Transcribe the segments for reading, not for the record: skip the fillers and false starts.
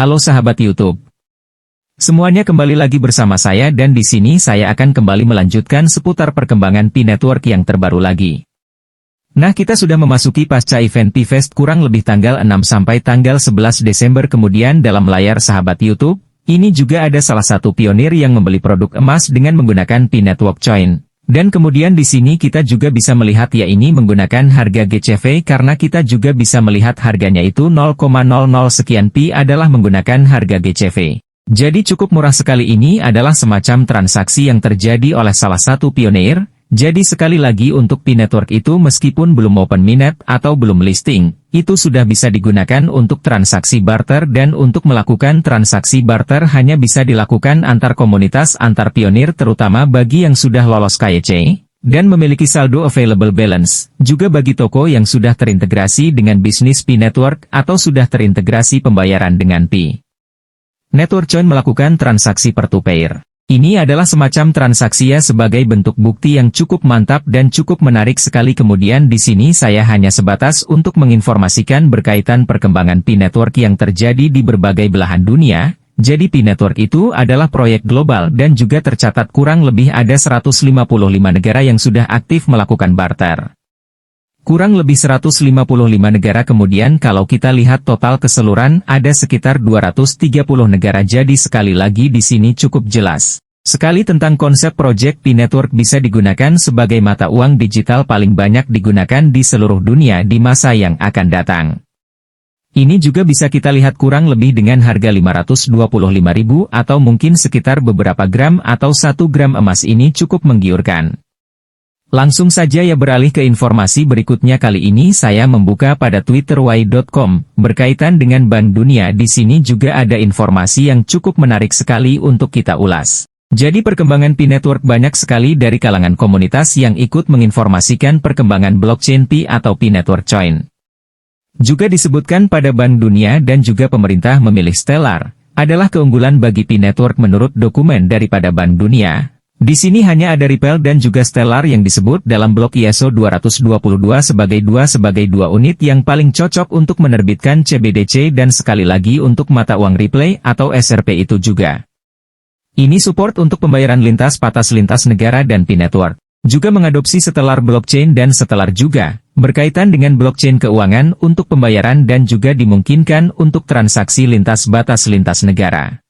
Halo sahabat YouTube. Semuanya kembali lagi bersama saya dan di sini saya akan kembali melanjutkan seputar perkembangan Pi Network yang terbaru lagi. Nah, kita sudah memasuki pasca event Pi Fest kurang lebih tanggal 6 sampai tanggal 11 Desember kemudian dalam layar sahabat YouTube, ini juga ada salah satu pionir yang membeli produk emas dengan menggunakan Pi Network Coin. Dan kemudian di sini kita juga bisa melihat ya ini menggunakan harga GCV karena kita juga bisa melihat harganya itu 0,00 sekian Pi adalah menggunakan harga GCV. Jadi cukup murah sekali, ini adalah semacam transaksi yang terjadi oleh salah satu pionir. Jadi sekali lagi untuk Pi Network itu meskipun belum open mainnet atau belum listing, itu sudah bisa digunakan untuk transaksi barter dan untuk melakukan transaksi barter hanya bisa dilakukan antar komunitas antar pionir terutama bagi yang sudah lolos KYC, dan memiliki saldo available balance, juga bagi toko yang sudah terintegrasi dengan bisnis Pi Network atau sudah terintegrasi pembayaran dengan Pi Network Coin melakukan transaksi peer-to-peer. Ini adalah semacam transaksi ya sebagai bentuk bukti yang cukup mantap dan cukup menarik sekali. Kemudian di sini saya hanya sebatas untuk menginformasikan berkaitan perkembangan Pi Network yang terjadi di berbagai belahan dunia. Jadi Pi Network itu adalah proyek global dan juga tercatat kurang lebih ada 155 negara yang sudah aktif melakukan barter. Kurang lebih 155 negara. Kemudian kalau kita lihat total keseluruhan ada sekitar 230 negara. Jadi sekali lagi di sini cukup jelas sekali tentang konsep proyek Pi Network bisa digunakan sebagai mata uang digital paling banyak digunakan di seluruh dunia di masa yang akan datang. Ini juga bisa kita lihat kurang lebih dengan harga 525.000 atau mungkin sekitar beberapa gram atau 1 gram emas ini cukup menggiurkan. Langsung saja ya beralih ke informasi berikutnya. Kali ini saya membuka pada twitterY.com berkaitan dengan Bank Dunia. Di sini juga ada informasi yang cukup menarik sekali untuk kita ulas. Jadi perkembangan Pi Network banyak sekali dari kalangan komunitas yang ikut menginformasikan perkembangan blockchain Pi atau Pi Network Coin. Juga disebutkan pada Bank Dunia dan juga pemerintah memilih Stellar adalah keunggulan bagi Pi Network menurut dokumen daripada Bank Dunia. Di sini hanya ada Ripple dan juga Stellar yang disebut dalam blok ISO 222 sebagai dua unit yang paling cocok untuk menerbitkan CBDC dan sekali lagi untuk mata uang Ripple atau SRP itu juga. Ini support untuk pembayaran lintas batas lintas negara dan Pi Network juga mengadopsi Stellar blockchain dan Stellar juga berkaitan dengan blockchain keuangan untuk pembayaran dan juga dimungkinkan untuk transaksi lintas batas lintas negara.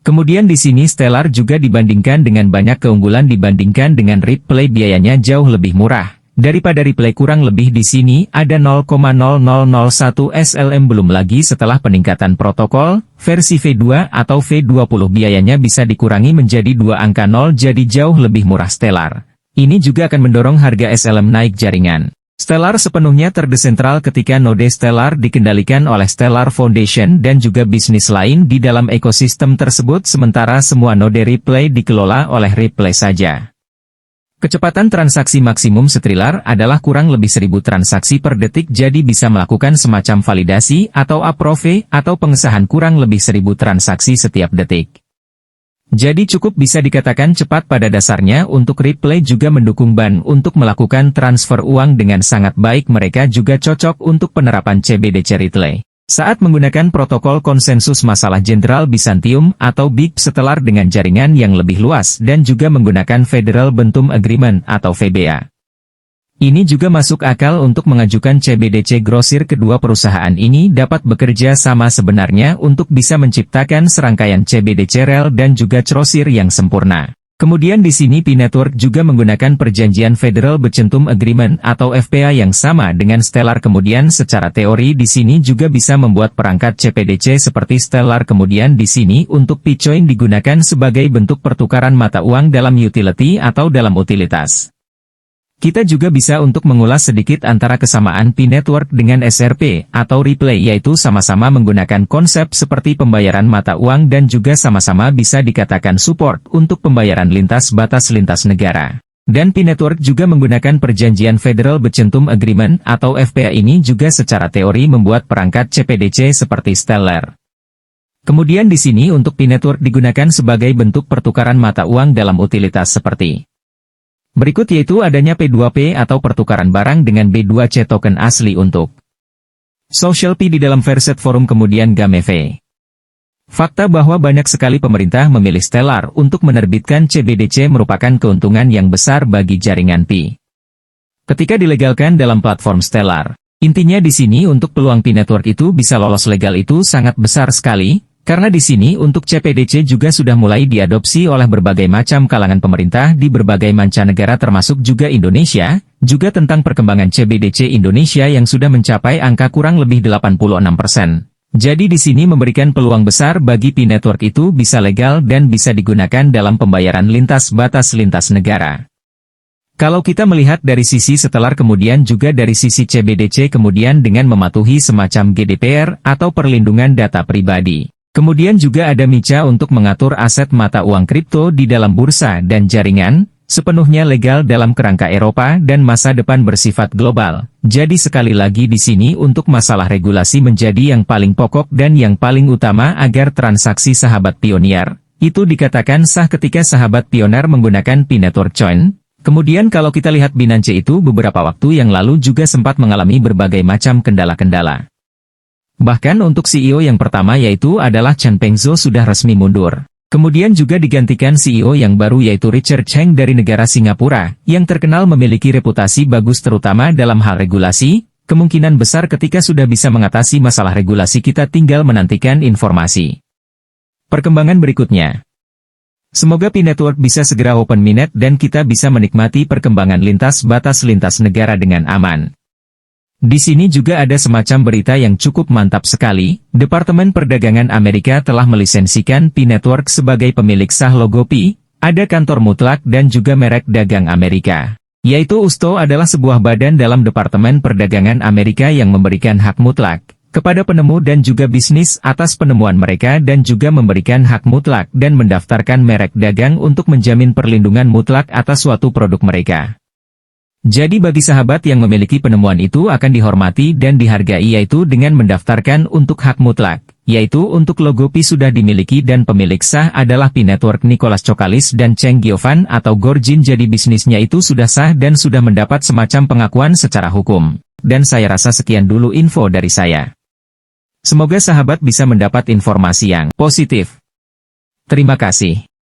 Kemudian di sini Stellar juga dibandingkan dengan banyak keunggulan dibandingkan dengan Ripple biayanya jauh lebih murah daripada Ripple. Kurang lebih di sini ada 0,0001 SLM belum lagi setelah peningkatan protokol versi V2 atau V20 biayanya bisa dikurangi menjadi 2 angka 0 jadi jauh lebih murah Stellar. Ini juga akan mendorong harga SLM naik jaringan. Stellar sepenuhnya terdesentral ketika node Stellar dikendalikan oleh Stellar Foundation dan juga bisnis lain di dalam ekosistem tersebut sementara semua node Ripple dikelola oleh Ripple saja. Kecepatan transaksi maksimum Stellar adalah kurang lebih 1000 transaksi per detik jadi bisa melakukan semacam validasi atau approve atau pengesahan kurang lebih 1000 transaksi setiap detik. Jadi cukup bisa dikatakan cepat pada dasarnya. Untuk Ripple juga mendukung bank untuk melakukan transfer uang dengan sangat baik. Mereka juga cocok untuk penerapan CBDC Ripple saat menggunakan protokol konsensus masalah General Byzantium atau BIP Stellar dengan jaringan yang lebih luas dan juga menggunakan Federal Bentum Agreement atau VBA. Ini juga masuk akal untuk mengajukan CBDC grosir. Kedua perusahaan ini dapat bekerja sama sebenarnya untuk bisa menciptakan serangkaian CBDC real dan juga grosir yang sempurna. Kemudian di sini Pi Network juga menggunakan perjanjian Federal Bentum Agreement atau FPA yang sama dengan Stellar. Kemudian secara teori di sini juga bisa membuat perangkat CBDC seperti Stellar. Kemudian di sini untuk Pi Coin digunakan sebagai bentuk pertukaran mata uang dalam utility atau dalam utilitas. Kita juga bisa untuk mengulas sedikit antara kesamaan Pi Network dengan SRP atau Ripple yaitu sama-sama menggunakan konsep seperti pembayaran mata uang dan juga sama-sama bisa dikatakan support untuk pembayaran lintas batas lintas negara. Dan Pi Network juga menggunakan perjanjian Federal Bentum Agreement atau FPA ini juga secara teori membuat perangkat CBDC seperti Stellar. Kemudian di sini untuk Pi Network digunakan sebagai bentuk pertukaran mata uang dalam utilitas seperti berikut yaitu adanya P2P atau pertukaran barang dengan B2C token asli untuk Social Pi di dalam Verset Forum kemudian Gameve. Fakta bahwa banyak sekali pemerintah memilih Stellar untuk menerbitkan CBDC merupakan keuntungan yang besar bagi jaringan Pi. Ketika dilegalkan dalam platform Stellar, intinya di sini untuk peluang Pi Network itu bisa lolos legal itu sangat besar sekali, karena di sini untuk CBDC juga sudah mulai diadopsi oleh berbagai macam kalangan pemerintah di berbagai mancanegara termasuk juga Indonesia, juga tentang perkembangan CBDC Indonesia yang sudah mencapai angka kurang lebih 86%. Jadi di sini memberikan peluang besar bagi Pi Network itu bisa legal dan bisa digunakan dalam pembayaran lintas batas lintas negara. Kalau kita melihat dari sisi Stellar kemudian juga dari sisi CBDC kemudian dengan mematuhi semacam GDPR atau perlindungan data pribadi. Kemudian juga ada MiCA untuk mengatur aset mata uang kripto di dalam bursa dan jaringan, sepenuhnya legal dalam kerangka Eropa dan masa depan bersifat global. Jadi sekali lagi di sini untuk masalah regulasi menjadi yang paling pokok dan yang paling utama agar transaksi sahabat Pioneer itu dikatakan sah ketika sahabat Pioneer menggunakan Pi Network Coin. Kemudian kalau kita lihat Binance itu beberapa waktu yang lalu juga sempat mengalami berbagai macam kendala-kendala. Bahkan untuk CEO yang pertama yaitu adalah Chen Pengzhou sudah resmi mundur. Kemudian juga digantikan CEO yang baru yaitu Richard Cheng dari negara Singapura, yang terkenal memiliki reputasi bagus terutama dalam hal regulasi, kemungkinan besar ketika sudah bisa mengatasi masalah regulasi kita tinggal menantikan informasi. Perkembangan berikutnya. Semoga Pi Network bisa segera open mainnet dan kita bisa menikmati perkembangan lintas batas lintas negara dengan aman. Di sini juga ada semacam berita yang cukup mantap sekali, Departemen Perdagangan Amerika telah melisensikan Pi Network sebagai pemilik sah logo Pi, ada kantor mutlak dan juga merek dagang Amerika. Yaitu USTO adalah sebuah badan dalam Departemen Perdagangan Amerika yang memberikan hak mutlak kepada penemu dan juga bisnis atas penemuan mereka dan juga memberikan hak mutlak dan mendaftarkan merek dagang untuk menjamin perlindungan mutlak atas suatu produk mereka. Jadi bagi sahabat yang memiliki penemuan itu akan dihormati dan dihargai yaitu dengan mendaftarkan untuk hak mutlak, yaitu untuk logo Pi sudah dimiliki dan pemilik sah adalah Pi Network Nicholas Cokalis dan Cheng Giovan atau Gorjin jadi bisnisnya itu sudah sah dan sudah mendapat semacam pengakuan secara hukum. Dan saya rasa sekian dulu info dari saya. Semoga sahabat bisa mendapat informasi yang positif. Terima kasih.